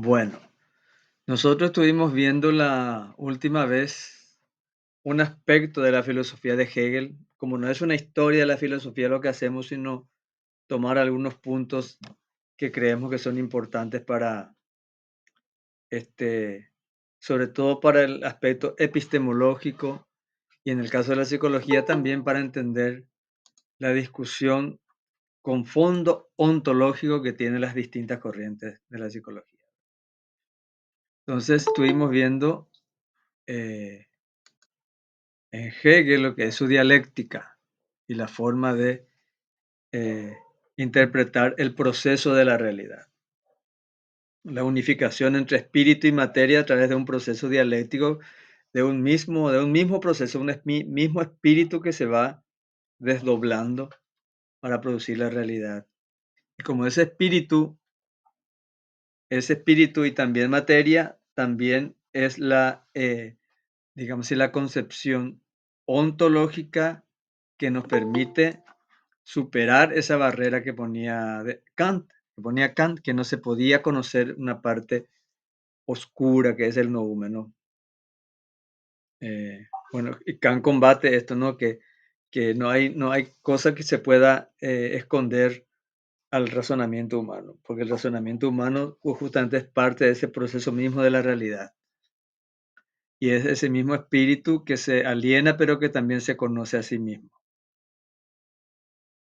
Bueno, nosotros estuvimos viendo la última vez un aspecto de la filosofía de Hegel. Como no es una historia de la filosofía lo que hacemos, sino tomar algunos puntos que creemos que son importantes para, este, sobre todo para el aspecto epistemológico y en el caso de la psicología también para entender la discusión con fondo ontológico que tienen las distintas corrientes de la psicología. Entonces estuvimos viendo eh, en Hegel lo que es su dialéctica y la forma de eh, interpretar el proceso de la realidad. La unificación entre espíritu y materia a través de un proceso dialéctico, de un mismo proceso, mismo espíritu que se va desdoblando para producir la realidad. Y como ese espíritu y también materia, también es digamos así, la concepción ontológica que nos permite superar esa barrera que ponía Kant, que no se podía conocer una parte oscura que es el noúmeno. Bueno, y Kant combate esto, ¿no? Que no hay cosa que se pueda esconder al razonamiento humano, porque el razonamiento humano justamente es parte de ese proceso mismo de la realidad. Y es ese mismo espíritu que se aliena, pero que también se conoce a sí mismo.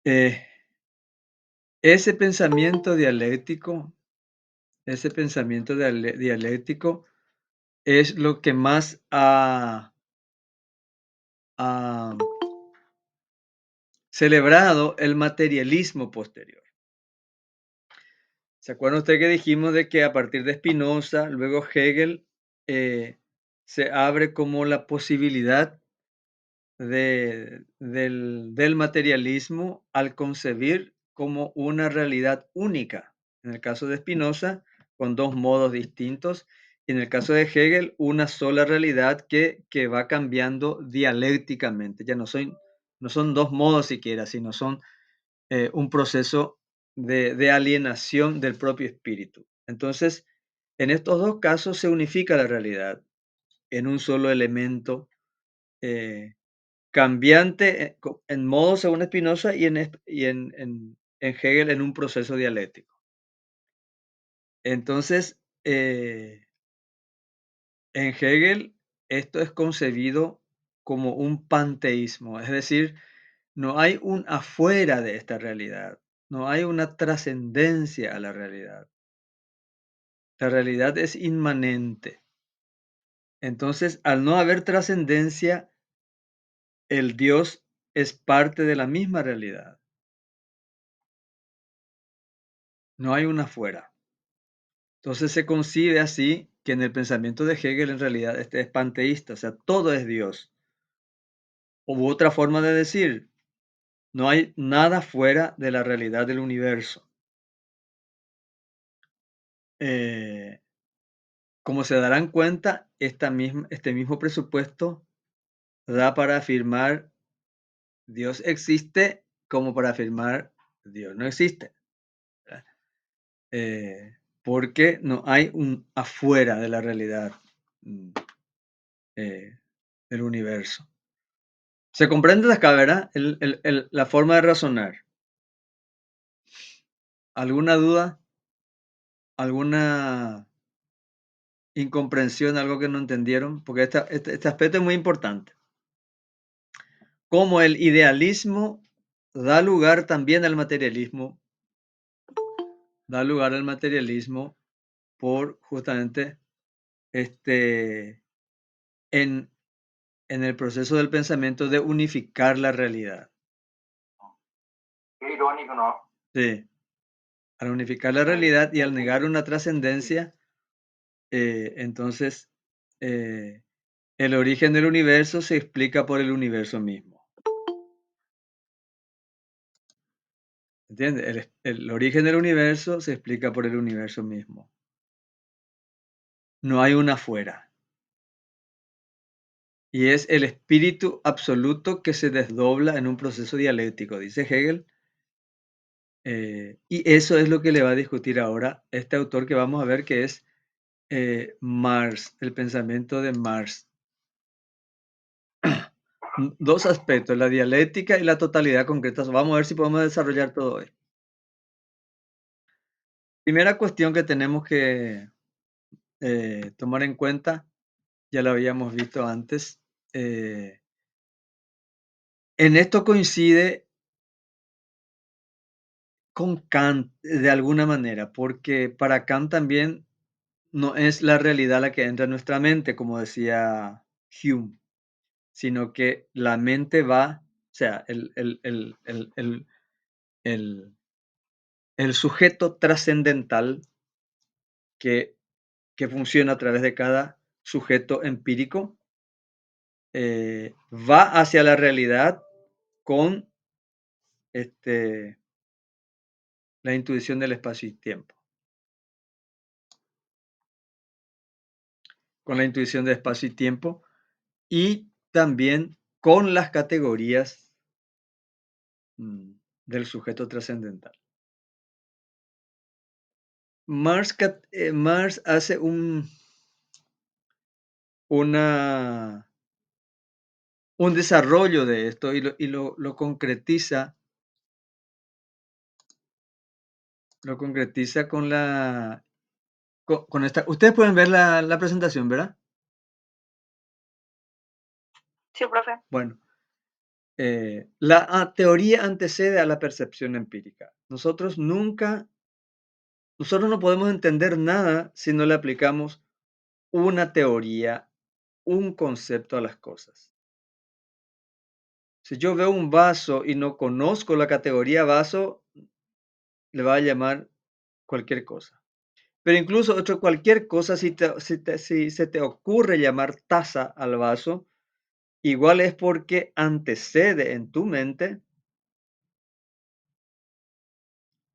Eh, ese pensamiento dialéctico, ese pensamiento dialéctico es lo que más ha celebrado el materialismo posterior. ¿Se acuerda usted que dijimos de que a partir de Spinoza, luego Hegel, se abre como la posibilidad del materialismo al concebir como una realidad única? En el caso de Spinoza, con dos modos distintos, y en el caso de Hegel, una sola realidad que va cambiando dialécticamente. Ya no son dos modos siquiera, sino son un proceso de alienación del propio espíritu. Entonces, en estos dos casos se unifica la realidad en un solo elemento eh, cambiante en modo según Spinoza y en Hegel en un proceso dialéctico. Entonces, en Hegel esto es concebido como un panteísmo, es decir, no hay un afuera de esta realidad, no hay una trascendencia a la realidad. La realidad es inmanente. Entonces, al no haber trascendencia, el Dios es parte de la misma realidad. No hay un afuera. Entonces se concibe así que en el pensamiento de Hegel en realidad este es panteísta, o sea, todo es Dios. U otra forma de decir, no hay nada fuera de la realidad del universo. Eh, como se darán cuenta, este mismo presupuesto da para afirmar Dios existe como para afirmar Dios no existe, ¿verdad? Porque no hay un afuera de la realidad mm, eh, del universo. ¿Se comprende acá, verdad? La forma de razonar. ¿Alguna duda? ¿Alguna incomprensión? ¿Algo que no entendieron? Porque este aspecto es muy importante. Como el idealismo da lugar también al materialismo, da lugar al materialismo por justamente este, en, en el proceso del pensamiento de unificar la realidad. Qué irónico, ¿no? Sí, al unificar la realidad y al negar una trascendencia, entonces eh, el origen del universo se explica por el universo mismo. ¿Entiendes? El origen del universo se explica por el universo mismo. No hay una afuera. Y es el espíritu absoluto que se desdobla en un proceso dialéctico, dice Hegel. Y eso es lo que le va a discutir ahora este autor que vamos a ver, que es Marx, el pensamiento de Marx. Dos aspectos, la dialéctica y la totalidad concreta. Vamos a ver si podemos desarrollar todo hoy. Primera cuestión que tenemos que tomar en cuenta, ya lo habíamos visto antes, en esto coincide con Kant de alguna manera, porque para Kant también no es la realidad la que entra en nuestra mente, como decía Hume, sino que la mente va, o sea, el, el sujeto trascendental que, que funciona a través de cada sujeto empírico, va hacia la realidad con este, la intuición del espacio y tiempo. Con la intuición del espacio y tiempo y también con las categorías del sujeto trascendental. Marx hace una, un desarrollo de esto y lo concretiza con la con esta. Ustedes pueden ver la presentación, ¿verdad? Sí, profe. Bueno, la teoría antecede a la percepción empírica. Nosotros no podemos entender nada si no le aplicamos una teoría, un concepto a las cosas. Si yo veo un vaso y no conozco la categoría vaso, le va a llamar cualquier cosa. Pero incluso cualquier cosa, si se te ocurre llamar taza al vaso, igual es porque antecede en tu mente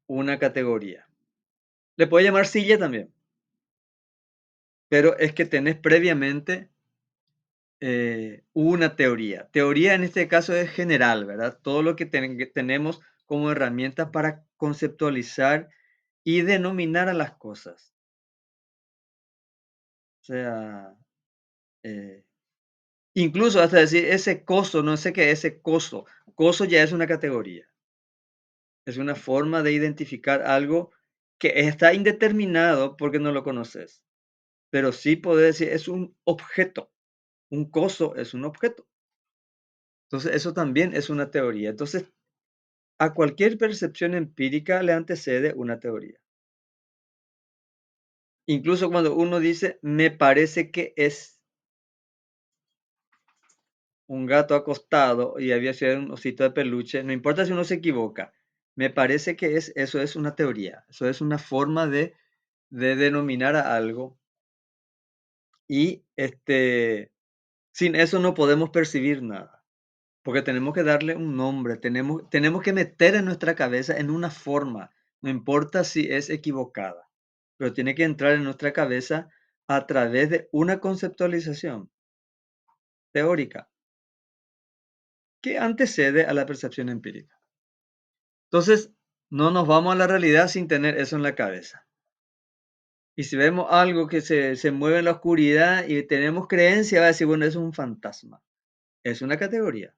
una categoría. Le puede llamar silla también, pero es que tenés previamente una teoría. Teoría en este caso es general, ¿verdad? Todo lo que tenemos como herramientas para conceptualizar y denominar a las cosas. O sea, eh, incluso hasta decir ese coso, no sé qué es ese coso. Coso ya es una categoría. Es una forma de identificar algo que está indeterminado porque no lo conoces. Pero sí podés decir es un objeto. Un coso es un objeto. Entonces, eso también es una teoría. Entonces, a cualquier percepción empírica le antecede una teoría. Incluso cuando uno dice, me parece que es un gato acostado y había sido un osito de peluche, no importa si uno se equivoca, me parece que eso es una teoría, eso es una forma de denominar a algo y sin eso no podemos percibir nada, porque tenemos que darle un nombre, tenemos que meter en nuestra cabeza en una forma, no importa si es equivocada, pero tiene que entrar en nuestra cabeza a través de una conceptualización teórica que antecede a la percepción empírica. Entonces, no nos vamos a la realidad sin tener eso en la cabeza. Y si vemos algo que se mueve en la oscuridad y tenemos creencia, va a decir, bueno, eso es un fantasma. Es una categoría.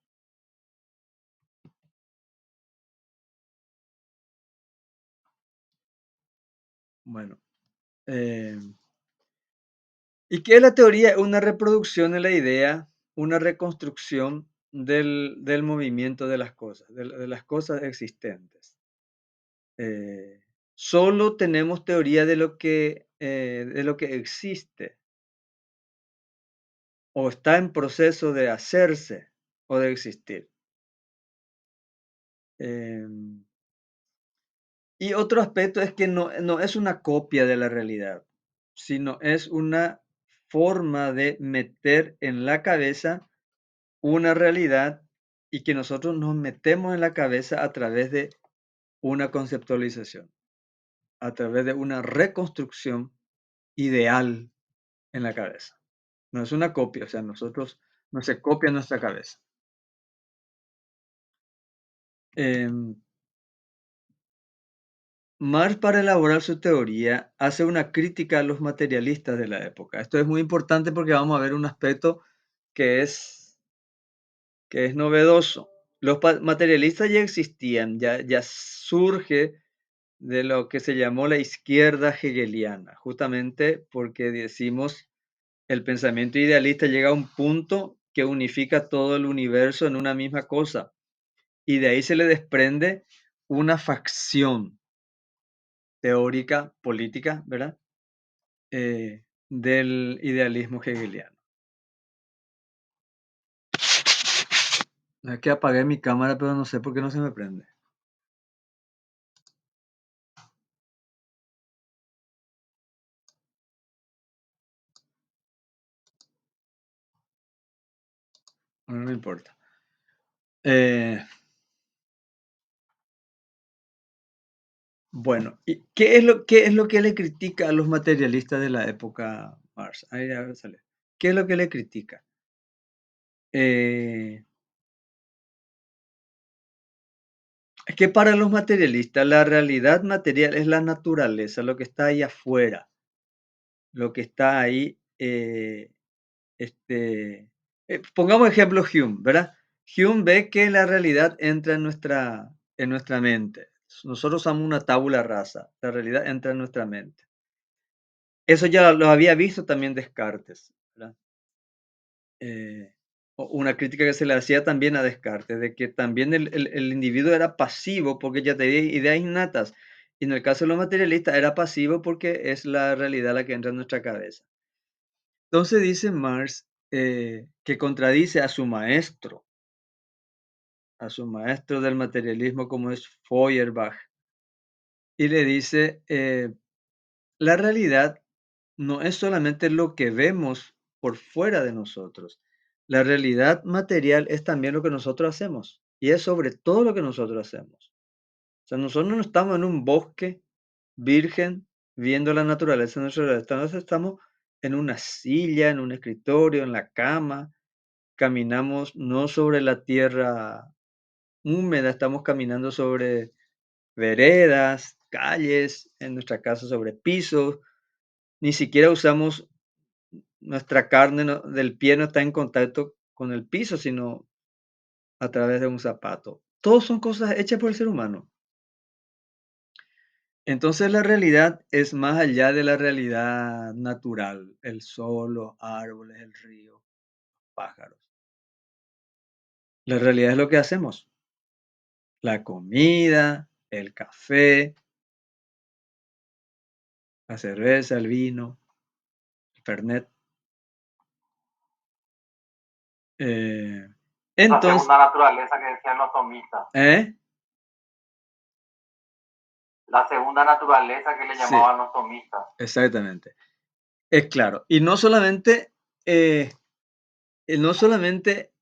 Bueno. ¿Y qué es la teoría? Es una reproducción de la idea, una reconstrucción del movimiento de las cosas, de las cosas existentes. Eh, Solo tenemos teoría de lo que existe o está en proceso de hacerse o de existir. Em, y otro aspecto es que no es una copia de la realidad, sino es una forma de meter en la cabeza una realidad y que nosotros nos metemos en la cabeza a través de una conceptualización, a través de una reconstrucción ideal en la cabeza. No es una copia, o sea, nosotros no se copia en nuestra cabeza. Em, Marx, para elaborar su teoría, hace una crítica a los materialistas de la época. Esto es muy importante porque vamos a ver un aspecto que es novedoso. Los materialistas ya existían, ya surge de lo que se llamó la izquierda hegeliana, justamente porque decimos el pensamiento idealista llega a un punto que unifica todo el universo en una misma cosa, y de ahí se le desprende una facción teórica, política, ¿verdad? Del idealismo hegeliano. Es que apagué mi cámara, pero no sé por qué no se me prende. Bueno, no importa. Bueno, ¿y qué es lo que le critica a los materialistas de la época, Marx? Ahí ya sale. ¿Qué es lo que le critica? Eh, es que para los materialistas la realidad material es la naturaleza, lo que está ahí afuera, lo que está ahí, este, pongamos ejemplo Hume, ¿verdad? Hume ve que la realidad entra en nuestra mente. Nosotros somos una tabula rasa, la realidad entra en nuestra mente. Eso ya lo había visto también Descartes, ¿verdad? Una crítica que se le hacía también a Descartes, de que también el individuo era pasivo porque ya tenía ideas innatas, y en el caso de los materialistas era pasivo porque es la realidad la que entra en nuestra cabeza. Entonces dice Marx que contradice a su maestro del materialismo como es Feuerbach, y le dice, la realidad no es solamente lo que vemos por fuera de nosotros. La realidad material es también lo que nosotros hacemos y es sobre todo lo que nosotros hacemos. O sea, nosotros no estamos en un bosque virgen viendo la naturaleza de nuestra realidad. Nosotros estamos en una silla, en un escritorio, en la cama. Caminamos no sobre la tierra húmeda, estamos caminando sobre veredas, calles, en nuestra casa sobre pisos. Ni siquiera usamos nuestra carne del pie no está en contacto con el piso, sino a través de un zapato. Todos son cosas hechas por el ser humano. Entonces la realidad es más allá de la realidad natural, el sol, los árboles, el río, pájaros. La realidad es lo que hacemos. La comida, el café, la cerveza, el vino, el fernet. Eh, La entonces, segunda naturaleza que decían los tomistas. ¿eh? La segunda naturaleza que le Sí, llamaban los tomistas. exactamente. Es claro. Y no solamente, no solamente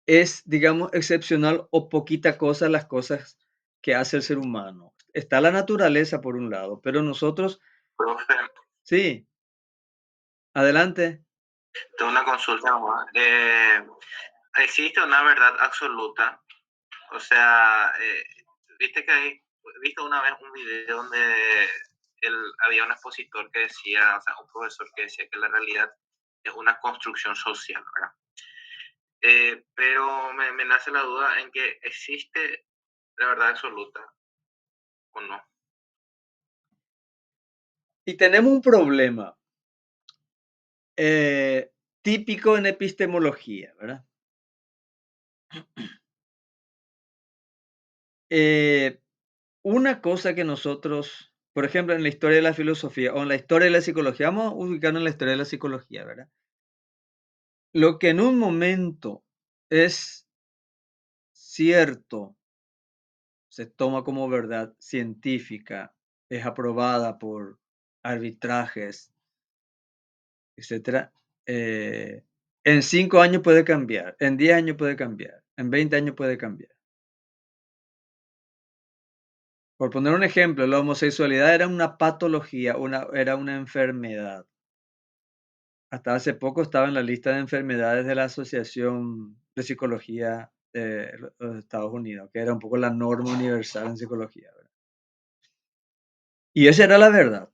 es, digamos, excepcional o poquita cosa las cosas que hace el ser humano. Está la naturaleza por un lado, pero nosotros, Profe, sí, adelante. tengo una consulta nomás. ¿Existe una verdad absoluta? O sea, viste que hay, viste una vez un video donde había un expositor que decía, o sea, un profesor que decía que la realidad es una construcción social, ¿verdad? Pero me nace la duda en que existe la verdad absoluta o no. Y tenemos un problema típico en epistemología, ¿verdad? Una cosa que nosotros, por ejemplo, en la historia de la filosofía o en la historia de la psicología, vamos a ubicarnos en la historia de la psicología, ¿verdad? Lo que en un momento es cierto, se toma como verdad científica, es aprobada por arbitrajes, etcétera, en 5 años puede cambiar, en 10 años puede cambiar, en 20 años puede cambiar. Por poner un ejemplo, la homosexualidad era una patología, era una enfermedad. Hasta hace poco estaba en la lista de enfermedades de la Asociación de Psicología de los Estados Unidos, que era un poco la norma universal en psicología, ¿verdad? Y esa era la verdad.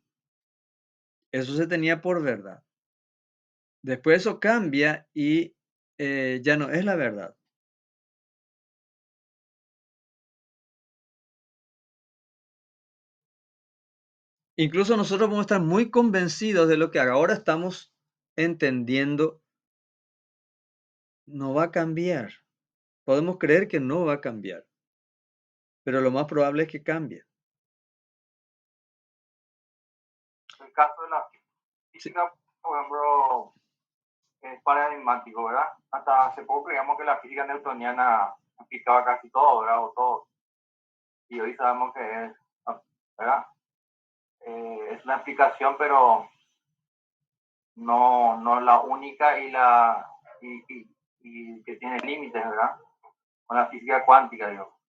Eso se tenía por verdad. Después eso cambia y ya no es la verdad. Incluso nosotros podemos estar muy convencidos de lo que ahora estamos entendiendo no va a cambiar. Podemos creer que no va a cambiar, pero lo más probable es que cambie. El caso de la física, por ejemplo, es paradigmático, ¿verdad? Hasta hace poco creíamos que la física newtoniana explicaba casi todo, ¿verdad? O todo. Y hoy sabemos que es, ¿verdad? Es una explicación, pero no la única y que tiene límites, ¿verdad? Con la física cuántica, digo.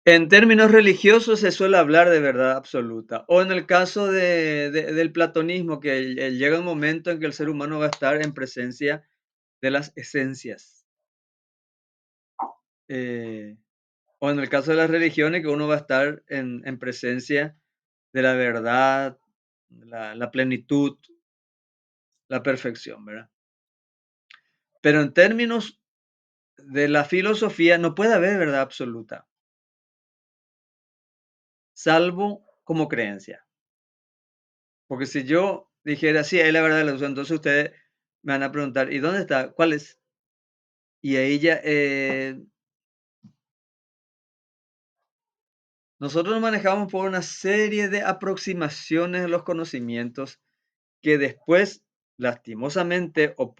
En términos religiosos se suele hablar de verdad absoluta. O en el caso del platonismo, que llega un momento en que el ser humano va a estar en presencia de las esencias. O en el caso de las religiones, que uno va a estar en presencia de la verdad, la plenitud, la perfección, ¿verdad? Pero en términos de la filosofía no puede haber verdad absoluta, salvo como creencia. Porque si yo dijera, sí, es la verdad de la luz, entonces ustedes me van a preguntar, ¿y dónde está? ¿Cuál es? Y ahí ya, nosotros nos manejamos por una serie de aproximaciones a los conocimientos que después, lastimosamente o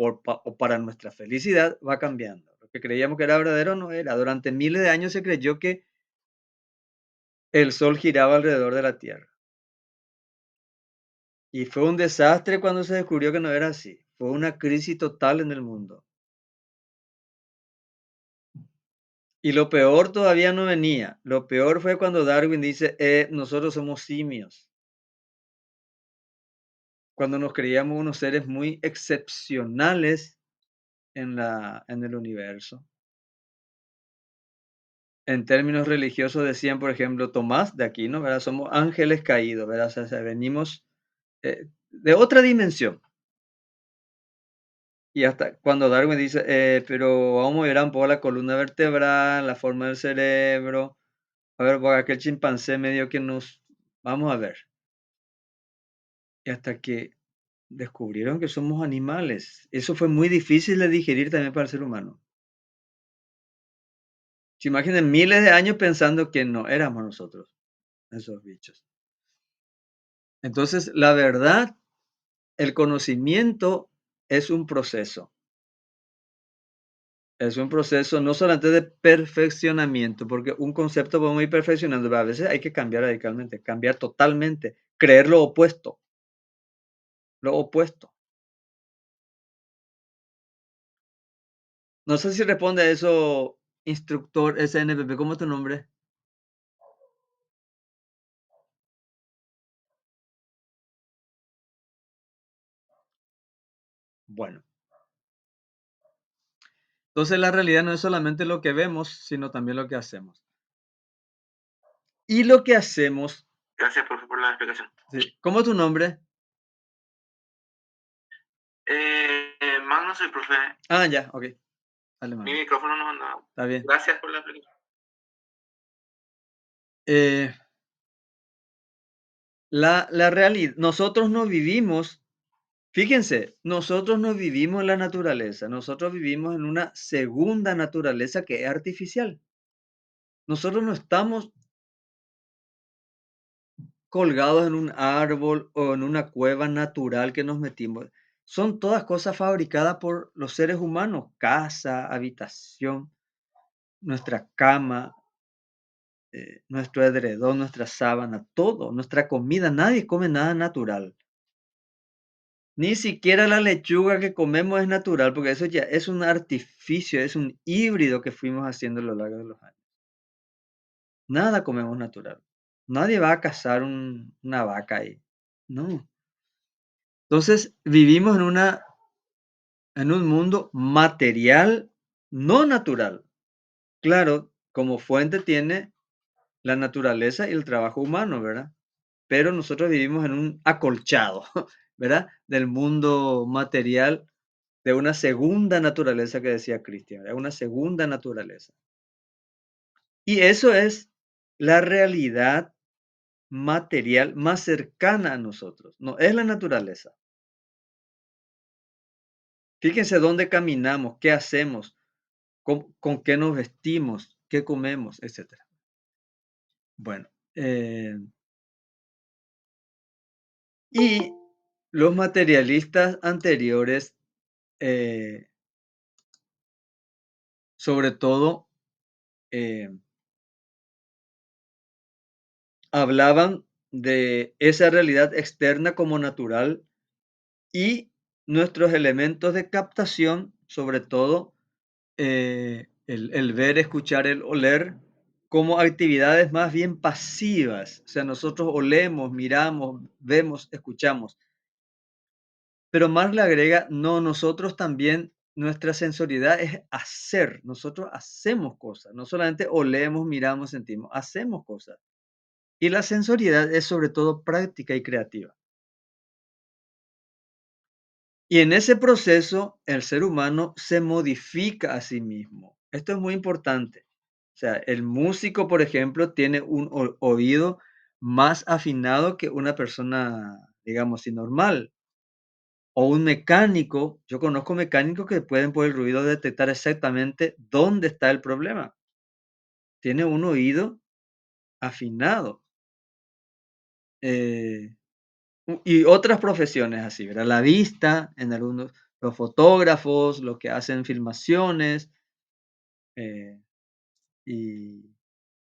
para nuestra felicidad, va cambiando. Lo que creíamos que era verdadero no era. Durante miles de años se creyó que el Sol giraba alrededor de la Tierra. Y fue un desastre cuando se descubrió que no era así. Fue una crisis total en el mundo. Y lo peor todavía no venía. Lo peor fue cuando Darwin dice, nosotros somos simios. Cuando nos creíamos unos seres muy excepcionales en el universo. En términos religiosos decían, por ejemplo, Tomás de Aquino, ¿verdad? Somos ángeles caídos, ¿verdad? O sea, venimos de otra dimensión. Y hasta cuando Darwin dice, pero vamos a ver un poco la columna vertebral, la forma del cerebro, a ver, por aquel chimpancé medio que nos... Vamos a ver. Y hasta que descubrieron que somos animales. Eso fue muy difícil de digerir también para el ser humano. Se imaginen miles de años pensando que no éramos nosotros, esos bichos. Entonces, la verdad, el conocimiento es un proceso. Es un proceso no solamente de perfeccionamiento, porque un concepto podemos ir perfeccionando, pero a veces hay que cambiar radicalmente, cambiar totalmente, creer lo opuesto. Lo opuesto. No sé si responde a eso, instructor SNPP. ¿Cómo es tu nombre? Bueno. Entonces la realidad no es solamente lo que vemos, sino también lo que hacemos. Y lo que hacemos... Gracias, profe, por la explicación. Sí. ¿Cómo es tu nombre? Magno, soy profe. Ah, ya, ok. Dale, Mi Magno. micrófono no anda. Está bien. Gracias por la explicación. La realidad, nosotros no vivimos, fíjense, nosotros no vivimos en la naturaleza, nosotros vivimos en una segunda naturaleza que es artificial. Nosotros no estamos colgados en un árbol o en una cueva natural que nos metimos. Son todas cosas fabricadas por los seres humanos, casa, habitación, nuestra cama, nuestro edredón, nuestra sábana, todo, nuestra comida. Nadie come nada natural. Ni siquiera la lechuga que comemos es natural, porque eso ya es un artificio, es un híbrido que fuimos haciendo a lo largo de los años. Nada comemos natural. Nadie va a cazar una vaca ahí. No. Entonces, vivimos en un mundo material, no natural. Claro, como fuente tiene la naturaleza y el trabajo humano, ¿verdad? Pero nosotros vivimos en un acolchado, ¿verdad? Del mundo material, de una segunda naturaleza que decía Cristian, ¿verdad? Una segunda naturaleza. Y eso es la realidad material más cercana a nosotros, no es la naturaleza. Fíjense dónde caminamos, qué hacemos, con qué nos vestimos, qué comemos, etcétera. Bueno, y los materialistas anteriores, sobre todo, hablaban de esa realidad externa como natural y nuestros elementos de captación, sobre todo el ver, escuchar, el oler, como actividades más bien pasivas. O sea, nosotros olemos, miramos, vemos, escuchamos. Pero Marx le agrega, no, nosotros también, nuestra sensorialidad es hacer. Nosotros hacemos cosas, no solamente olemos, miramos, sentimos, hacemos cosas. Y la sensorialidad es sobre todo práctica y creativa. Y en ese proceso, el ser humano se modifica a sí mismo. Esto es muy importante. O sea, el músico, por ejemplo, tiene un oído más afinado que una persona, digamos, así, normal. O un mecánico. Yo conozco mecánicos que pueden por el ruido detectar exactamente dónde está el problema. Tiene un oído afinado. Y otras profesiones así, ¿verdad? La vista, en algunos, los fotógrafos, los que hacen filmaciones, eh, y,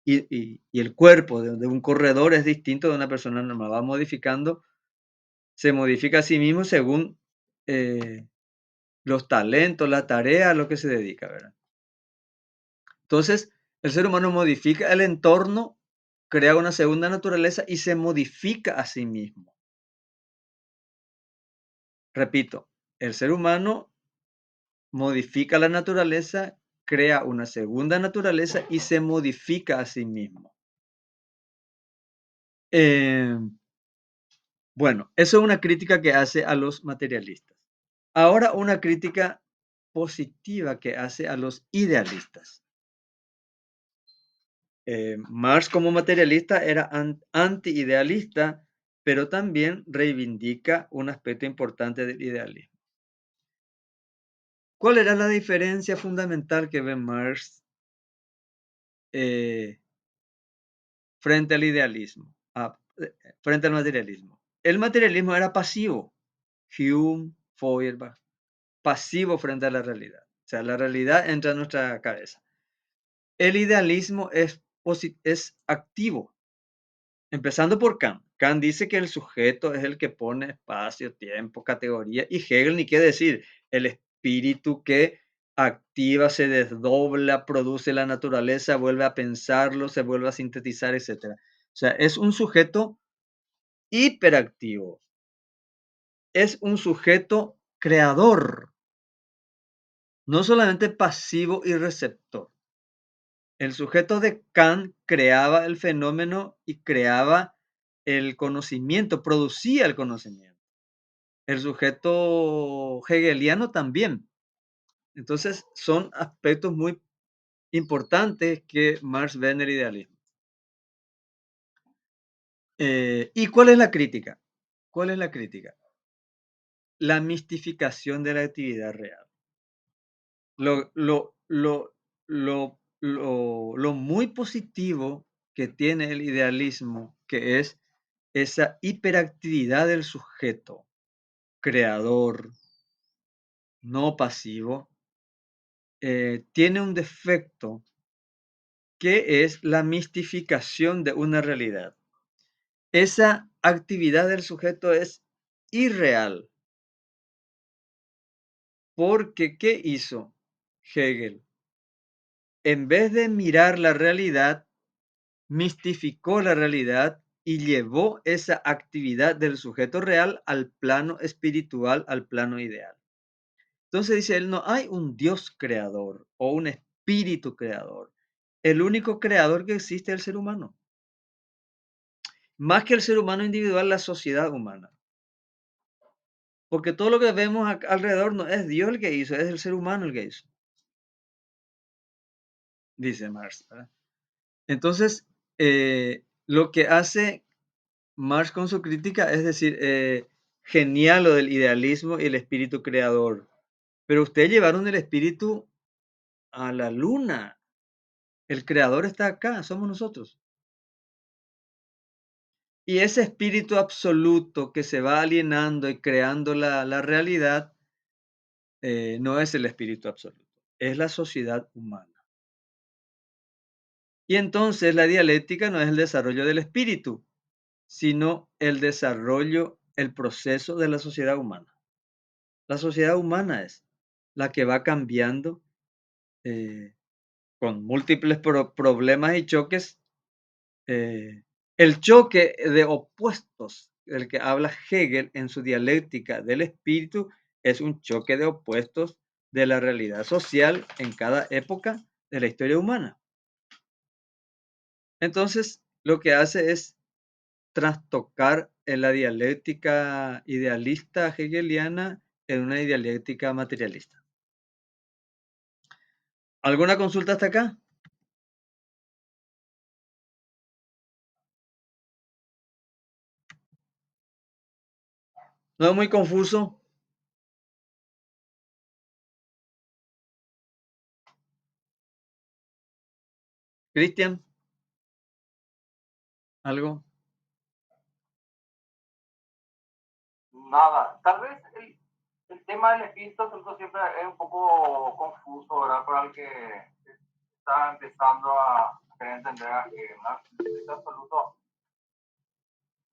y el cuerpo de un corredor es distinto de una persona normal, va modificando, se modifica a sí mismo según los talentos, la tarea a lo que se dedica, ¿verdad? Entonces, el ser humano modifica el entorno, crea una segunda naturaleza y se modifica a sí mismo. Repito, el ser humano modifica la naturaleza, crea una segunda naturaleza y se modifica a sí mismo. Bueno, eso es una crítica que hace a los materialistas. Ahora una crítica positiva que hace a los idealistas. Marx como materialista era anti-idealista, pero también reivindica un aspecto importante del idealismo. ¿Cuál era la diferencia fundamental que ve Marx frente al idealismo, frente al materialismo? El materialismo era pasivo. Hume, Feuerbach, pasivo frente a la realidad. O sea, la realidad entra en nuestra cabeza. El idealismo es activo, empezando por Kant. Kant dice que el sujeto es el que pone espacio, tiempo, categoría, y Hegel ni qué decir, el espíritu que activa, se desdobla, produce la naturaleza, vuelve a pensarlo, se vuelve a sintetizar, etc. O sea, es un sujeto hiperactivo, es un sujeto creador, no solamente pasivo y receptor. El sujeto de Kant creaba el fenómeno y creaba el conocimiento, producía el conocimiento. El sujeto hegeliano también. Entonces, son aspectos muy importantes que Marx ve en el idealismo. ¿Y cuál es la crítica? ¿Cuál es la crítica? La mistificación de la actividad real. Lo muy positivo que tiene el idealismo, que es esa hiperactividad del sujeto, creador, no pasivo, tiene un defecto que es la mistificación de una realidad. Esa actividad del sujeto es irreal. Porque, ¿qué hizo Hegel? En vez de mirar la realidad, mistificó la realidad y llevó esa actividad del sujeto real al plano espiritual, al plano ideal. Entonces dice él, no hay un Dios creador o un espíritu creador. El único creador que existe es el ser humano. más que el ser humano individual, la sociedad humana. Porque todo lo que vemos alrededor no es Dios el que hizo, es el ser humano el que hizo. Dice Marx, ¿verdad? Entonces, lo que hace Marx con su crítica es decir, genial lo del idealismo y el espíritu creador. Pero ustedes llevaron el espíritu a la luna. El creador está acá, somos nosotros. Y ese espíritu absoluto que se va alienando y creando la realidad, no es el espíritu absoluto, es la sociedad humana. Y entonces la dialéctica no es el desarrollo del espíritu, sino el desarrollo, el proceso de la sociedad humana. La sociedad humana es la que va cambiando con múltiples problemas y choques. El choque de opuestos del que habla Hegel en su dialéctica del espíritu es un choque de opuestos de la realidad social en cada época de la historia humana. Entonces, lo que hace es trastocar en la dialéctica idealista hegeliana en una dialéctica materialista. ¿Alguna consulta hasta acá? ¿No es muy confuso? Cristian, ¿algo? Nada, tal vez el tema del espíritu absoluto siempre es un poco confuso, ¿verdad? Para el que está empezando a querer entender que el espíritu absoluto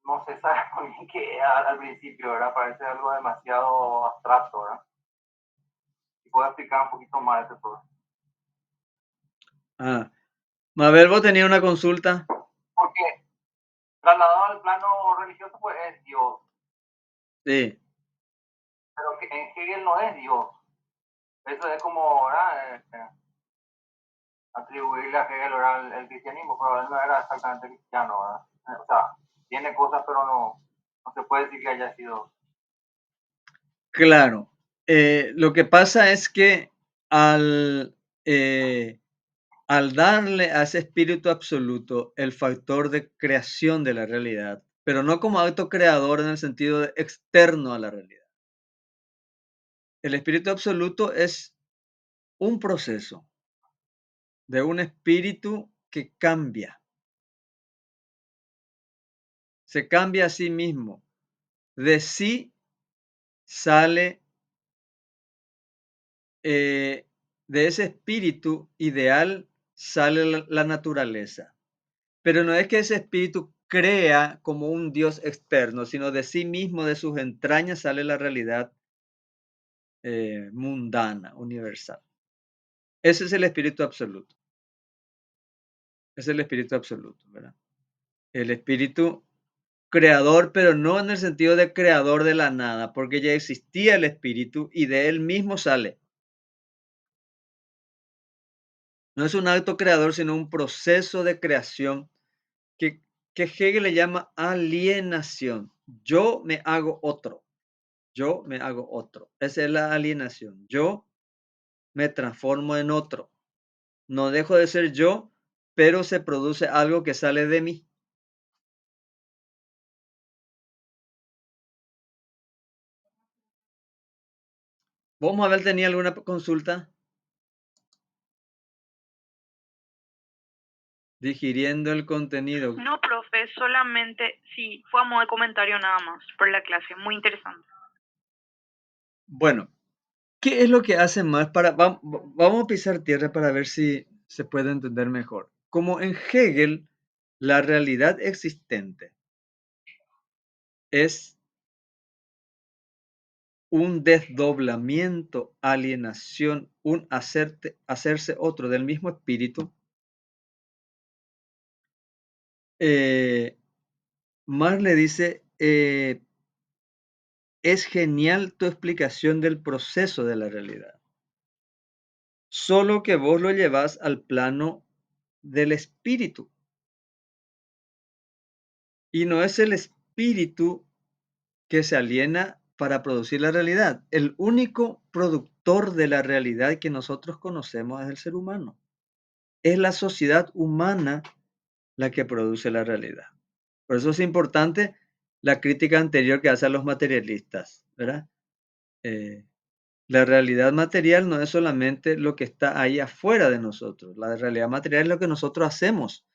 no se sabe muy bien qué es al principio, ¿verdad? Parece algo demasiado abstracto, ¿verdad? Si puedo explicar un poquito más de este proceso. Ah, Mabel, vos tenías una consulta. Porque trasladado al plano religioso, pues es Dios. Sí. Pero que en Hegel no es Dios. Eso es como, ¿verdad? Atribuirle a Hegel era el cristianismo, pero él no era exactamente cristiano, ¿verdad? O sea, tiene cosas, pero no se puede decir que haya sido. Claro. Lo que pasa es que al darle a ese espíritu absoluto el factor de creación de la realidad, pero no como acto creador en el sentido de externo a la realidad. El espíritu absoluto es un proceso de un espíritu que cambia. Se cambia a sí mismo. De sí sale, de ese espíritu ideal sale la naturaleza. Pero no es que ese espíritu crea como un Dios externo, sino de sí mismo, de sus entrañas sale la realidad mundana, universal. Ese es el espíritu absoluto. Es el espíritu absoluto, ¿verdad? El espíritu creador, pero no en el sentido de creador de la nada, porque ya existía el espíritu y de él mismo sale. No es un acto creador, sino un proceso de creación que, que Hegel le llama alienación. Yo me hago otro. Yo me hago otro. Esa es la alienación. Yo me transformo en otro. No dejo de ser yo, pero se produce algo que sale de mí. ¿Vos, Mabel, tenía alguna consulta? Digiriendo el contenido. No, profe, solamente, sí, fue a modo de comentario nada más por la clase, muy interesante. Bueno, ¿qué es lo que hace más para... Vamos a pisar tierra para ver si se puede entender mejor. Como en Hegel, la realidad existente es un desdoblamiento, alienación, un hacerse otro del mismo espíritu. Marx le dice, es genial tu explicación del proceso de la realidad, solo que vos lo llevas al plano del espíritu. Y no es el espíritu que se aliena para producir la realidad. El único productor de la realidad que nosotros conocemos es el ser humano. Es la sociedad humana la que produce la realidad. Por eso es importante la crítica anterior que hace a los materialistas, ¿verdad? La realidad material no es solamente lo que está ahí afuera de nosotros. La realidad material es lo que nosotros hacemos.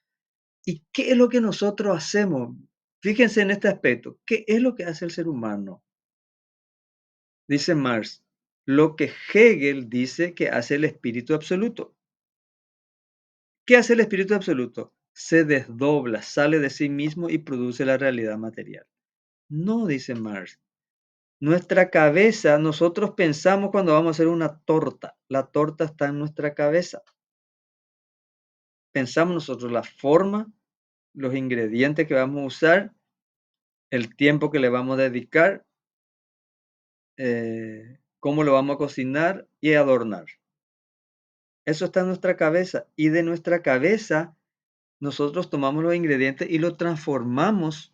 ¿Y qué es lo que nosotros hacemos? Fíjense en este aspecto. ¿Qué es lo que hace el ser humano? Dice Marx, lo que Hegel dice que hace el espíritu absoluto. ¿Qué hace el espíritu absoluto? Se desdobla, sale de sí mismo y produce la realidad material. No, dice Marx. Nuestra cabeza, nosotros pensamos cuando vamos a hacer una torta. La torta está en nuestra cabeza. Pensamos nosotros la forma, los ingredientes que vamos a usar, el tiempo que le vamos a dedicar, cómo lo vamos a cocinar y adornar. Eso está en nuestra cabeza y de nuestra cabeza nosotros tomamos los ingredientes y lo transformamos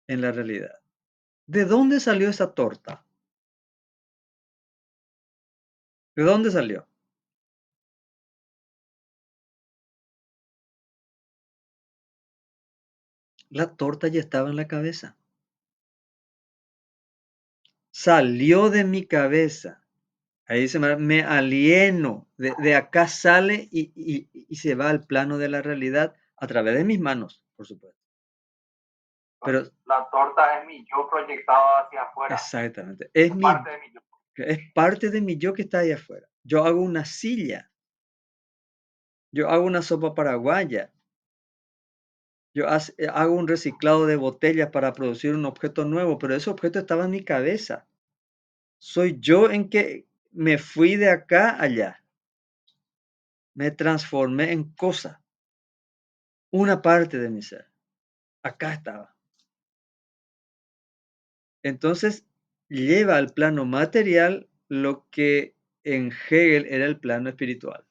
en la realidad. ¿De dónde salió esa torta? ¿De dónde salió? La torta ya estaba en la cabeza. Salió de mi cabeza. Ahí dice, me alieno. De acá sale y se va al plano de la realidad a través de mis manos, por supuesto. Pero La torta es mi yo proyectado hacia afuera. exactamente. Es parte de mi yo. Es parte de mi yo que está ahí afuera. Yo hago una silla. Yo hago una sopa paraguaya. Yo hago un reciclado de botellas para producir un objeto nuevo, pero ese objeto estaba en mi cabeza. Soy yo en que me fui de acá a allá. Me transformé en cosa. Una parte de mi ser. Acá estaba. Entonces, lleva al plano material lo que en Hegel era el plano espiritual.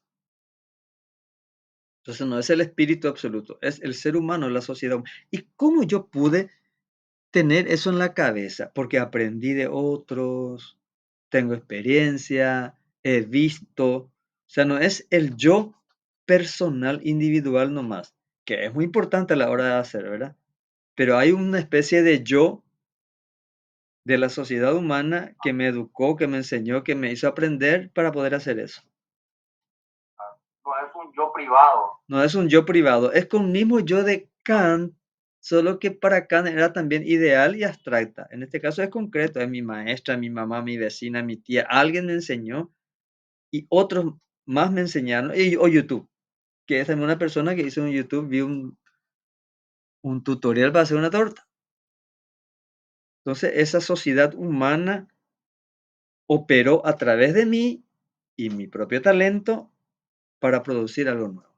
Entonces, no es el espíritu absoluto, es el ser humano, la sociedad. ¿Y cómo yo pude tener eso en la cabeza? Porque aprendí de otros, tengo experiencia, he visto. O sea, no es el yo personal, individual nomás, que es muy importante a la hora de hacer, ¿verdad? Pero hay una especie de yo de la sociedad humana que me educó, que me enseñó, que me hizo aprender para poder hacer eso. No es un yo privado. No es un yo privado, es con mismo yo de Kant, solo que para Kant era también ideal y abstracta. En este caso es concreto, es mi maestra, mi mamá, mi vecina, mi tía, alguien me enseñó y otros más me enseñaron, o YouTube, que es también una persona que hizo en YouTube, vi un tutorial para hacer una torta. Entonces, esa sociedad humana operó a través de mí y mi propio talento para producir algo nuevo.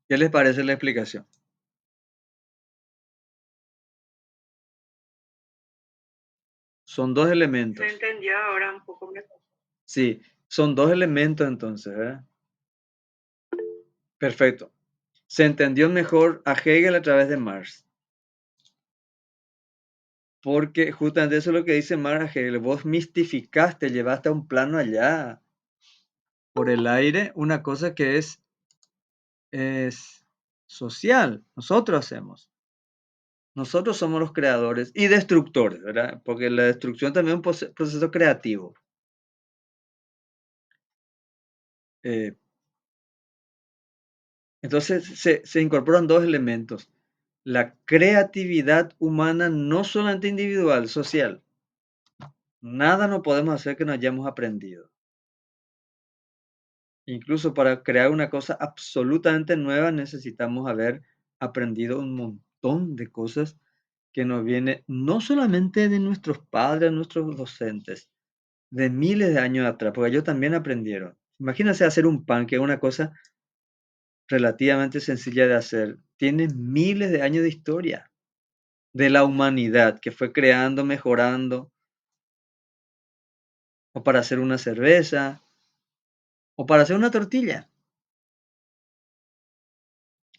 ¿Qué les parece la explicación? Son dos elementos. Se entendió ahora un poco mejor. Sí, son dos elementos entonces, ¿verdad? Perfecto. Se entendió mejor a Hegel a través de Marx. Porque justamente eso es lo que dice Marx a Hegel. Vos mistificaste, llevaste a un plano allá, por el aire, una cosa que es social. Nosotros hacemos. Nosotros somos los creadores y destructores, ¿verdad? Porque la destrucción también es un proceso creativo. Entonces se incorporan dos elementos. La creatividad humana no solamente individual, social. Nada no podemos hacer que no hayamos aprendido. Incluso para crear una cosa absolutamente nueva necesitamos haber aprendido un montón de cosas que nos viene no solamente de nuestros padres, nuestros docentes, de miles de años atrás, porque ellos también aprendieron. Imagínense hacer un pan, que es una cosa relativamente sencilla de hacer. Tiene miles de años de historia de la humanidad que fue creando, mejorando, o para hacer una cerveza, o para hacer una tortilla.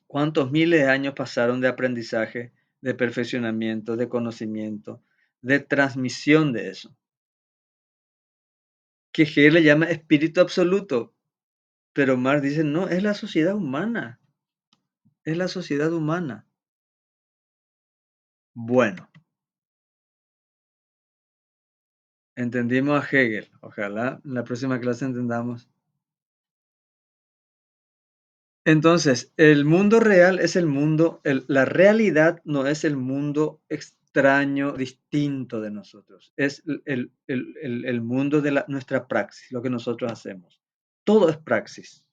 ¿Cuántos miles de años pasaron de aprendizaje, de perfeccionamiento, de conocimiento, de transmisión de eso? Que Hegel le llama espíritu absoluto, pero Marx dice, no, es la sociedad humana, es la sociedad humana. Bueno, entendimos a Hegel, ojalá en la próxima clase entendamos. Entonces, el mundo real es el mundo, la realidad no es el mundo extraño, distinto de nosotros, es el mundo de nuestra praxis, lo que nosotros hacemos. Todo es praxis,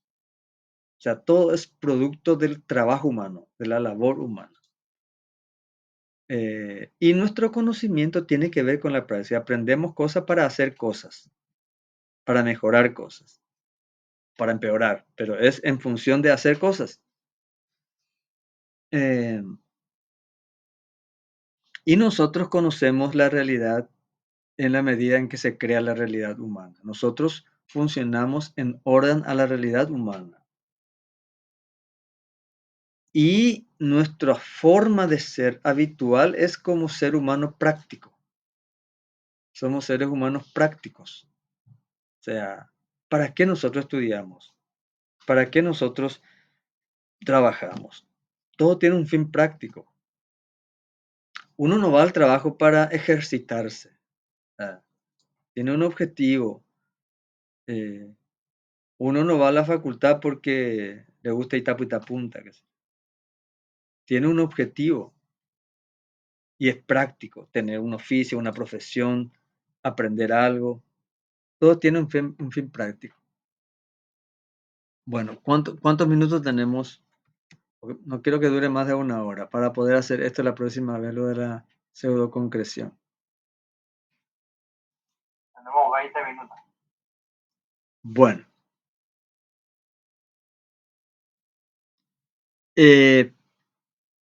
o sea, todo es producto del trabajo humano, de la labor humana. Y nuestro conocimiento tiene que ver con la praxis. Aprendemos cosas para hacer cosas, para mejorar cosas, para empeorar, pero es en función de hacer cosas. Y nosotros conocemos la realidad en la medida en que se crea la realidad humana. Nosotros funcionamos en orden a la realidad humana. Y nuestra forma de ser habitual es como ser humano práctico. Somos seres humanos prácticos. O sea, ¿para qué nosotros estudiamos? ¿Para qué nosotros trabajamos? Todo tiene un fin práctico. Uno no va al trabajo para ejercitarse. Tiene un objetivo. Uno no va a la facultad porque le gusta Itapu Itapunta. Tiene un objetivo y es práctico. Tener un oficio, una profesión, aprender algo. Todo tiene un fin práctico. Bueno, ¿cuántos minutos tenemos? No quiero que dure más de 1 hora para poder hacer esto la próxima vez, lo de la pseudoconcreción. Tenemos 20 minutos. Bueno.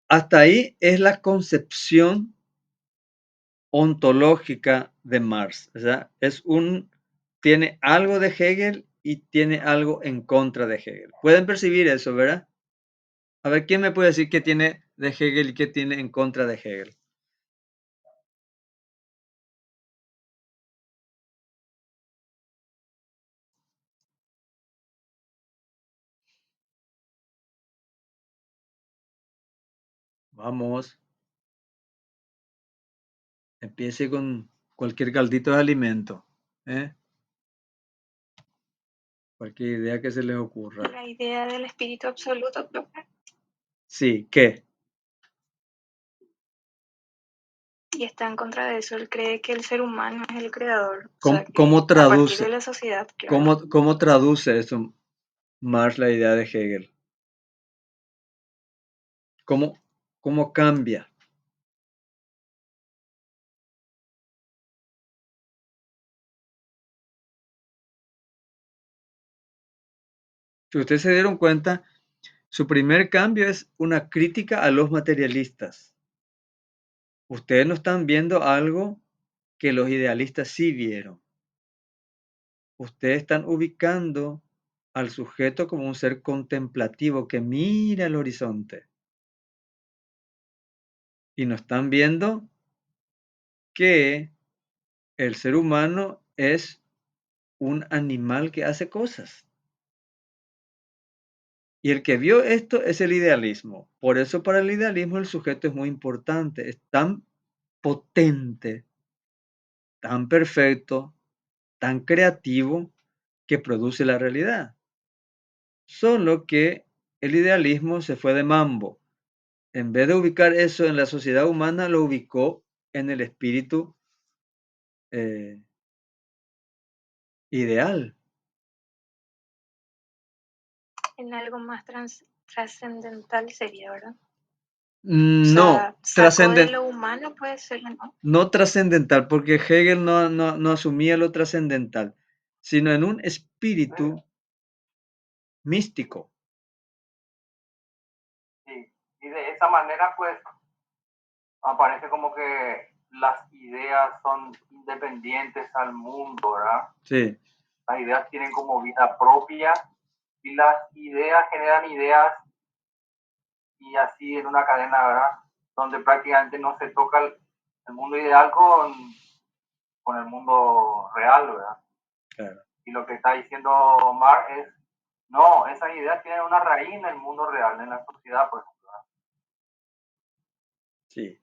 Hasta ahí es la concepción ontológica de Marx. O sea, tiene algo de Hegel y tiene algo en contra de Hegel. Pueden percibir eso, ¿verdad? A ver, ¿quién me puede decir qué tiene de Hegel y qué tiene en contra de Hegel? Vamos. Empiece con cualquier caldito de alimento. Cualquier idea que se les ocurra. La idea del espíritu absoluto, profe. Sí, ¿qué? Y está en contra de eso. Él cree que el ser humano es el creador. ¿Cómo A partir traduce? de la sociedad, claro. ¿Cómo traduce eso Marx la idea de Hegel? ¿Cómo cambia? Si ustedes se dieron cuenta, su primer cambio es una crítica a los materialistas. Ustedes no están viendo algo que los idealistas sí vieron. Ustedes están ubicando al sujeto como un ser contemplativo que mira el horizonte. Y no están viendo que el ser humano es un animal que hace cosas. Y el que vio esto es el idealismo. Por eso para el idealismo el sujeto es muy importante. Es tan potente, tan perfecto, tan creativo que produce la realidad. Solo que el idealismo se fue de mambo. En vez de ubicar eso en la sociedad humana, lo ubicó en el espíritu ideal. En algo más trascendental sería, ¿verdad? No, sacó de lo humano, puede ser, ¿no? No trascendental, porque Hegel no asumía lo trascendental, sino en un espíritu místico. Sí, y de esa manera pues aparece como que las ideas son independientes al mundo, ¿verdad? Sí. Las ideas tienen como vida propia y las ideas generan ideas y así en una cadena, ¿verdad? Donde prácticamente no se toca el mundo ideal con el mundo real, ¿verdad? Claro. Y lo que está diciendo Omar es, no, esas ideas tienen una raíz en el mundo real, en la sociedad, por ejemplo. ¿Verdad? Sí.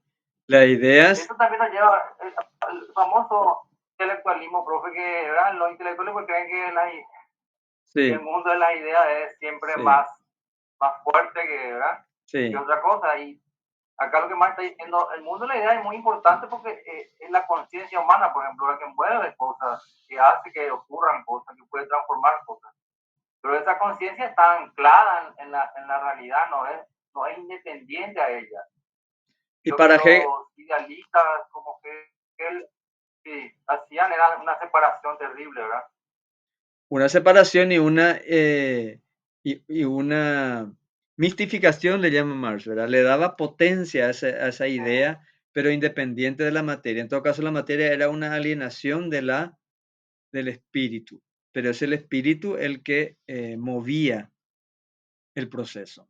Las ideas, Eso también nos lleva al famoso intelectualismo, profe, que ¿verdad? Los intelectuales pues creen que sí, el mundo de las ideas es siempre sí, más fuerte que, ¿verdad? sí, Que otra cosa. Y acá lo que más está diciendo, el mundo de la idea es muy importante porque es la conciencia humana, por ejemplo, la que mueve cosas, que hace que ocurran cosas, que puede transformar cosas. Pero esa conciencia está anclada en la realidad, no es independiente a ella. Y y lo que para Hegel, los idealistas como que él sí, hacían era una separación terrible, ¿verdad? una separación y una mistificación le llama Marx, ¿verdad? Le daba potencia a esa idea, pero independiente de la materia. En todo caso, la materia era una alienación del espíritu, pero es el espíritu el que movía el proceso.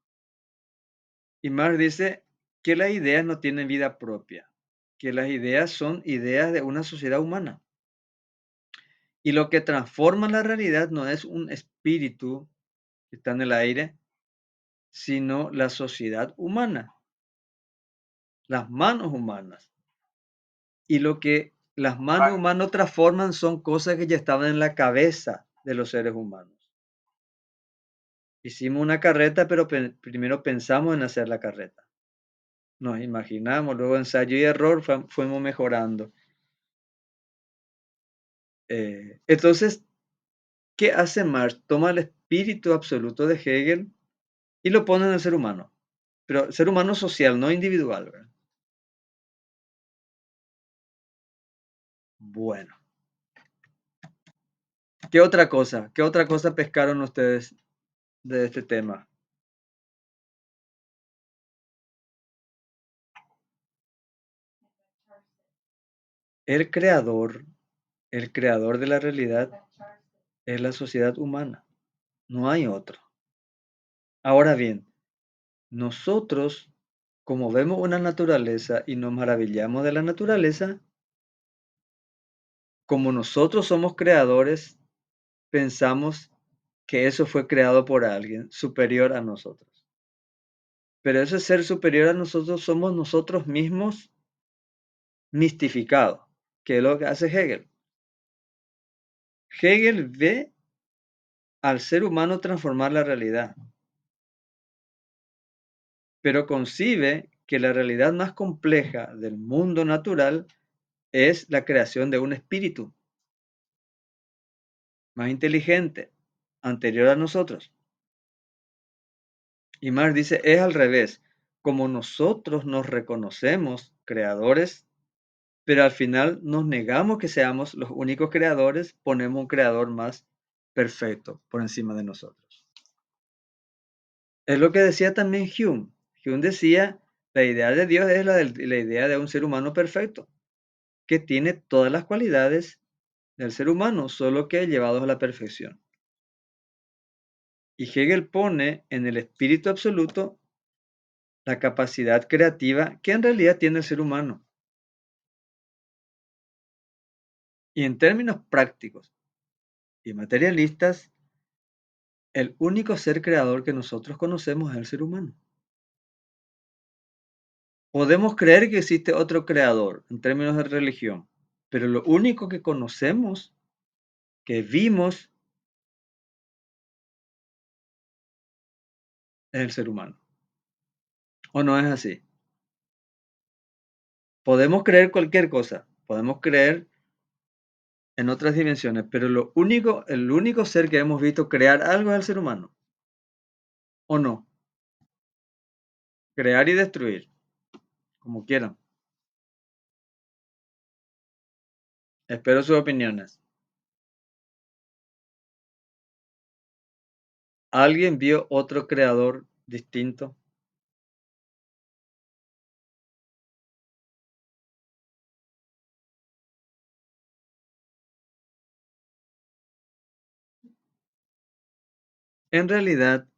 Y Marx dice que las ideas no tienen vida propia, que las ideas son ideas de una sociedad humana. Y lo que transforma la realidad no es un espíritu que está en el aire, sino la sociedad humana, las manos humanas. Y lo que las manos humanas transforman son cosas que ya estaban en la cabeza de los seres humanos. Hicimos una carreta, pero primero pensamos en hacer la carreta. Nos imaginamos, luego ensayo y error fuimos mejorando. Entonces, ¿qué hace Marx? Toma el espíritu absoluto de Hegel y lo pone en el ser humano, pero ser humano social, no individual, ¿verdad? Bueno, ¿qué otra cosa? ¿Qué otra cosa pescaron ustedes de este tema? El creador, el creador de la realidad es la sociedad humana, no hay otro. Ahora bien, nosotros, como vemos una naturaleza y nos maravillamos de la naturaleza, como nosotros somos creadores, pensamos que eso fue creado por alguien superior a nosotros. Pero ese ser superior a nosotros somos nosotros mismos mistificados, que es lo que hace Hegel. Hegel ve al ser humano transformar la realidad, pero concibe que la realidad más compleja del mundo natural es la creación de un espíritu más inteligente, anterior a nosotros. Y Marx dice, es al revés, como nosotros nos reconocemos creadores, pero al final nos negamos que seamos los únicos creadores, ponemos un creador más perfecto por encima de nosotros. Es lo que decía también Hume. Hume decía, la idea de Dios es la idea de un ser humano perfecto, que tiene todas las cualidades del ser humano, solo que llevados a la perfección. Y Hegel pone en el espíritu absoluto la capacidad creativa que en realidad tiene el ser humano. Y en términos prácticos y materialistas, el único ser creador que nosotros conocemos es el ser humano. Podemos creer que existe otro creador en términos de religión, pero lo único que conocemos, que vimos, es el ser humano. ¿O no es así? Podemos creer cualquier cosa, podemos creer en otras dimensiones, pero el único ser que hemos visto crear algo es el ser humano. ¿O no? Crear y destruir, como quieran. Espero sus opiniones. ¿Alguien vio otro creador distinto? En realidad,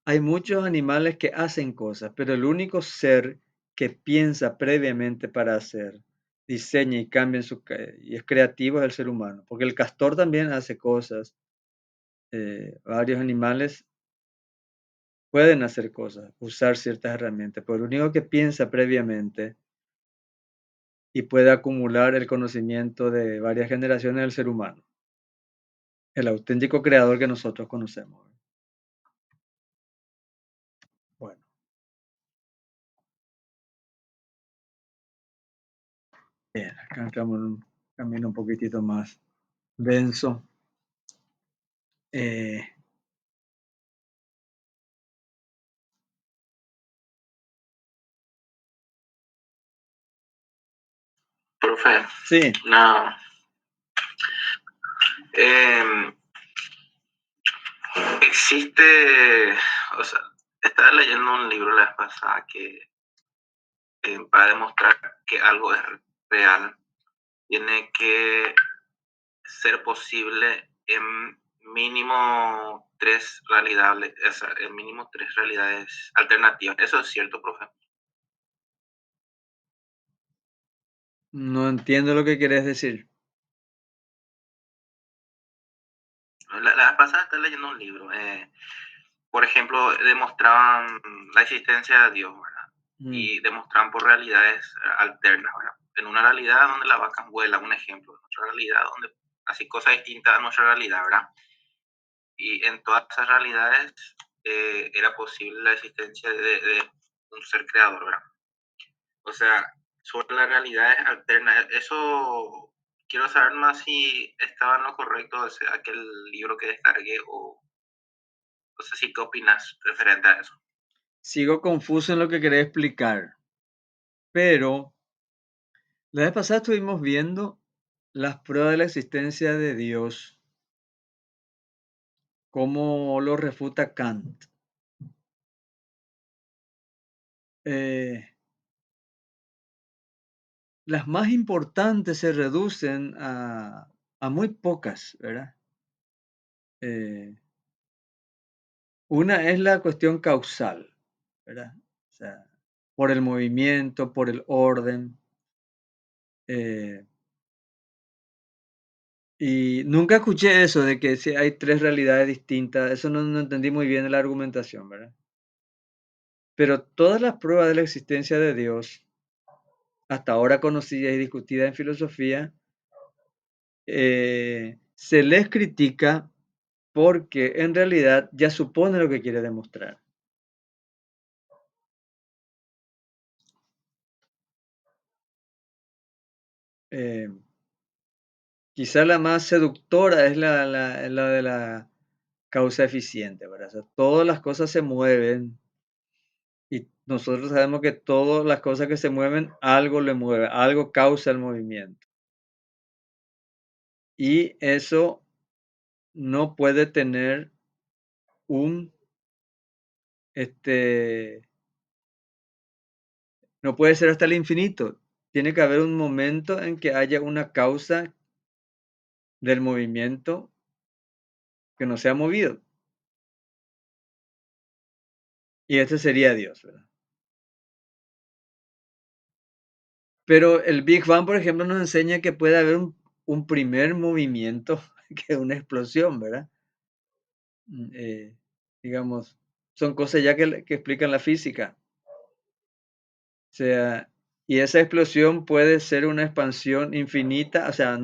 hay muchos animales que hacen cosas, pero el único ser que piensa previamente para hacer, diseña y cambia y es creativo es el ser humano, porque el castor también hace cosas. Varios animales pueden hacer cosas, usar ciertas herramientas, pero el único que piensa previamente y puede acumular el conocimiento de varias generaciones es el ser humano, el auténtico creador que nosotros conocemos. Bueno, bien, acá entramos en un camino un poquitito más denso. Eh, Profe, sí, no. Existe, o sea, estaba leyendo un libro la vez pasada que para demostrar que algo es real, tiene que ser posible en mínimo tres realidades, o sea, en mínimo tres realidades alternativas. Eso es cierto, profe. no entiendo lo que querés decir. La vez pasada estaba leyendo un libro. Por ejemplo, demostraban la existencia de Dios, ¿verdad? Y demostraban por realidades alternas, ¿verdad? En una realidad donde la vaca vuela, un ejemplo. En otra realidad donde hace cosas distintas a nuestra realidad, ¿verdad? Y en todas esas realidades era posible la existencia de un ser creador, ¿verdad? O sea, sobre las realidades alternas. Eso quiero saber más si estaba en lo correcto aquel libro que descargué o no sé si qué opinas referente a eso. Sigo confuso en lo que querés explicar, pero la vez pasada estuvimos viendo las pruebas de la existencia de Dios, cómo lo refuta Kant. Las más importantes se reducen a muy pocas, ¿verdad? Una es la cuestión causal, ¿verdad? O sea, por el movimiento, por el orden. Y nunca escuché eso de que si hay tres realidades distintas. Eso no entendí muy bien la argumentación, ¿verdad? Pero todas las pruebas de la existencia de Dios, hasta ahora conocidas y discutidas en filosofía, se les critica porque en realidad ya supone lo que quiere demostrar. Quizá la más seductora es la de la causa eficiente, ¿verdad? O sea, todas las cosas se mueven y nosotros sabemos que todas las cosas que se mueven, algo le mueve, algo causa el movimiento. Y eso no puede tener un, no puede ser hasta el infinito. Tiene que haber un momento en que haya una causa del movimiento que no se ha movido. Y este sería Dios, ¿verdad? Pero el Big Bang, por ejemplo, nos enseña que puede haber un primer movimiento, que es una explosión, ¿verdad? Digamos, son cosas ya que explican la física. O sea, y esa explosión puede ser una expansión infinita, o sea,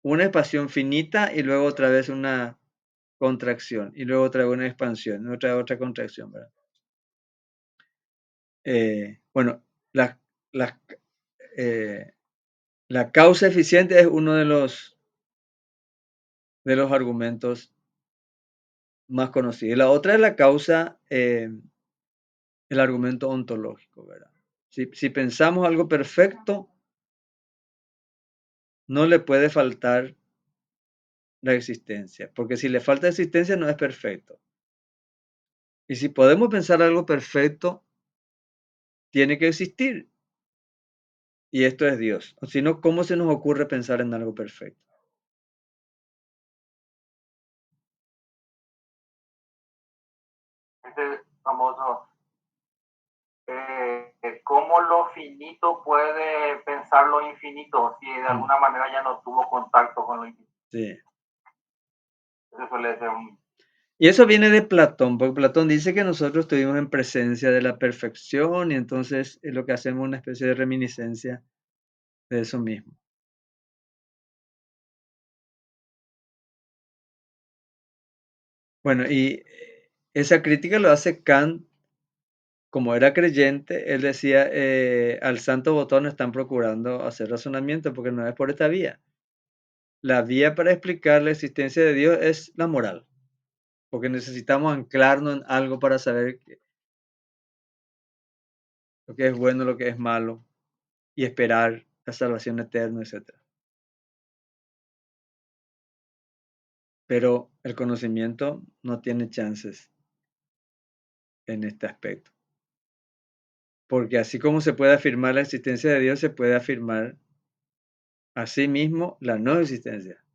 una expansión finita y luego otra vez una contracción, y luego otra vez una expansión, otra contracción, ¿verdad? Bueno, las, las, eh, la causa eficiente es uno de los argumentos más conocidos. Y la otra es la causa, el argumento ontológico, ¿verdad? Si pensamos algo perfecto, no le puede faltar la existencia, porque si le falta existencia no es perfecto. Y si podemos pensar algo perfecto, tiene que existir. Y esto es Dios. O si no, ¿cómo se nos ocurre pensar en algo perfecto? famoso, cómo lo finito puede pensar lo infinito si de alguna manera ya no tuvo contacto con lo infinito. Sí. Eso suele ser un... Y eso viene de Platón, porque Platón dice que nosotros estuvimos en presencia de la perfección y entonces es lo que hacemos una especie de reminiscencia de eso mismo. Bueno, y esa crítica lo hace Kant, como era creyente, él decía, al santo botón están procurando hacer razonamiento porque no es por esta vía. La vía para explicar la existencia de Dios es la moral, porque necesitamos anclarnos en algo para saber lo que es bueno, lo que es malo, y esperar la salvación eterna, etc. Pero el conocimiento no tiene chances en este aspecto. Porque así como se puede afirmar la existencia de Dios, se puede afirmar a sí mismo la no existencia.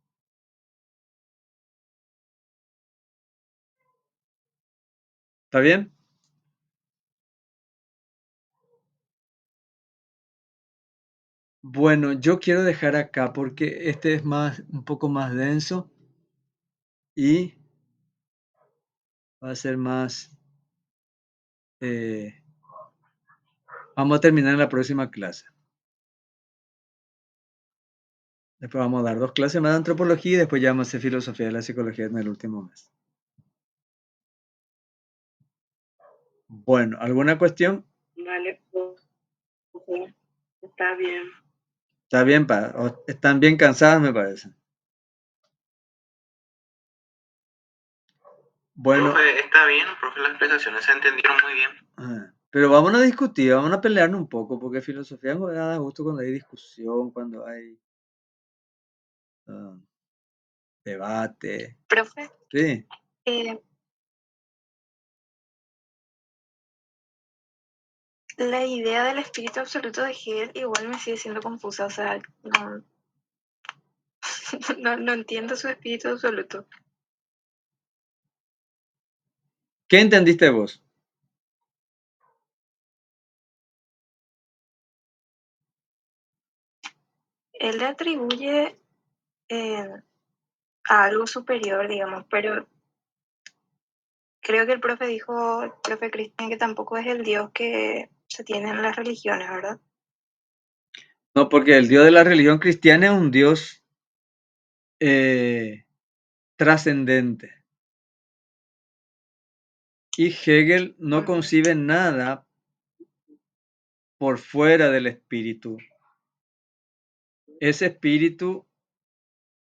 ¿Está bien? Bueno, yo quiero dejar acá porque este es un poco más denso y va a ser más... vamos a terminar en la próxima clase. Después vamos a dar 2 clases más de antropología y después ya vamos a hacer filosofía de la psicología en el último mes. Bueno, ¿alguna cuestión? Vale, pues, está bien. Está bien, están bien cansadas, me parece. Bueno, Profe, está bien, profe, las explicaciones se entendieron muy bien. pero vamos a discutir, vamos a pelearnos un poco, porque filosofía me da gusto cuando hay discusión, cuando hay debate. Profe, Sí, la idea del espíritu absoluto de Hegel igual me sigue siendo confusa, o sea, no, no entiendo su espíritu absoluto. ¿qué entendiste vos? Él le atribuye a algo superior, digamos, pero creo que el profe dijo, el profe Cristian, que tampoco es el Dios que se tiene en las religiones, ¿verdad? No, porque el Dios de la religión cristiana es un Dios trascendente. Y Hegel no concibe nada por fuera del espíritu. Ese espíritu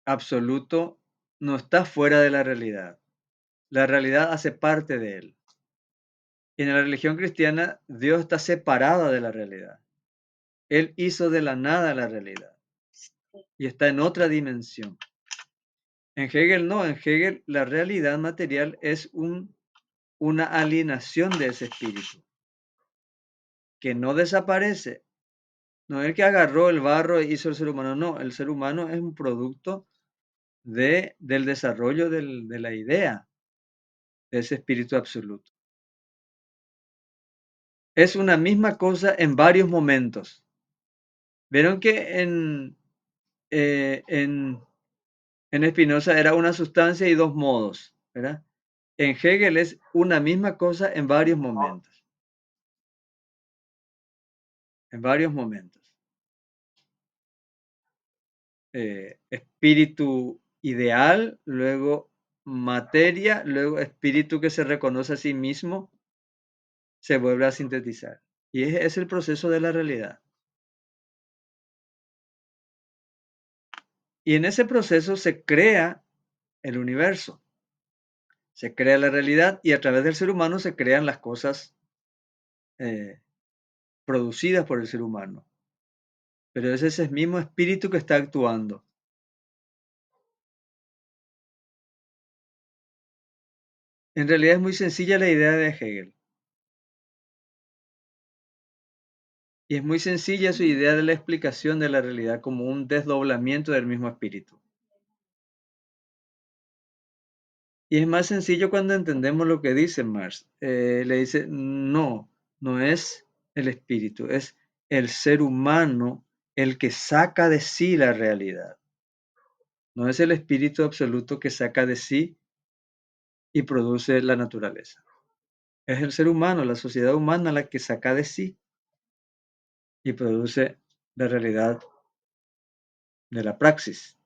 absoluto no está fuera de la realidad. La realidad hace parte de él. Y en la religión cristiana, Dios está separado de la realidad. Él hizo de la nada la realidad y está en otra dimensión. En Hegel no, en Hegel la realidad material es una alienación de ese espíritu que no desaparece. No es el que agarró el barro e hizo el ser humano, no, el ser humano es un producto del desarrollo de la idea de ese espíritu absoluto. Es una misma cosa en varios momentos. Vieron que en Spinoza era una sustancia y 2 modos, ¿verdad? En Hegel es una misma cosa en varios momentos. En varios momentos. Espíritu ideal, luego materia, luego espíritu que se reconoce a sí mismo, se vuelve a sintetizar. Y es el proceso de la realidad. Y en ese proceso se crea el universo, se crea la realidad y a través del ser humano se crean las cosas producidas por el ser humano. Pero es ese mismo espíritu que está actuando. En realidad es muy sencilla la idea de Hegel. Y es muy sencilla su idea de la explicación de la realidad como un desdoblamiento del mismo espíritu. Y es más sencillo cuando entendemos lo que dice Marx. Le dice, no es el espíritu, es el ser humano el que saca de sí la realidad. No es el espíritu absoluto que saca de sí y produce la naturaleza. Es el ser humano, la sociedad humana la que saca de sí y produce la realidad de la praxis.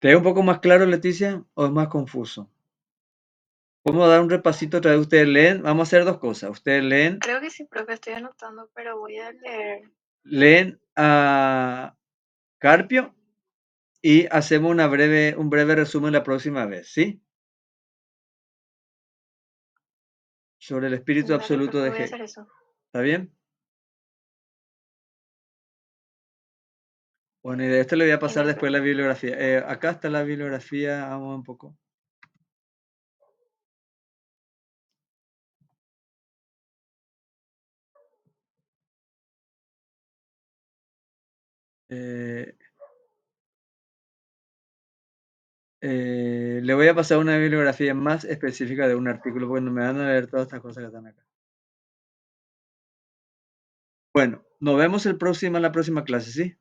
¿Te es un poco más claro, Leticia, o es más confuso? Podemos dar un repasito otra vez. Ustedes leen, vamos a hacer dos cosas. Ustedes leen, Creo que sí, profe, estoy anotando, pero voy a leer. leen a Carpio y hacemos un breve resumen la próxima vez, ¿sí? Sobre el espíritu Dale, absoluto profe, de voy a hacer Hegel. eso. ¿Está bien? Bueno, y de esto le voy a pasar Genial, después la profe. bibliografía. Acá está la bibliografía, vamos un poco. Le voy a pasar una bibliografía más específica de un artículo, porque no me van a leer todas estas cosas que están acá. Bueno, nos vemos en la próxima clase, ¿sí?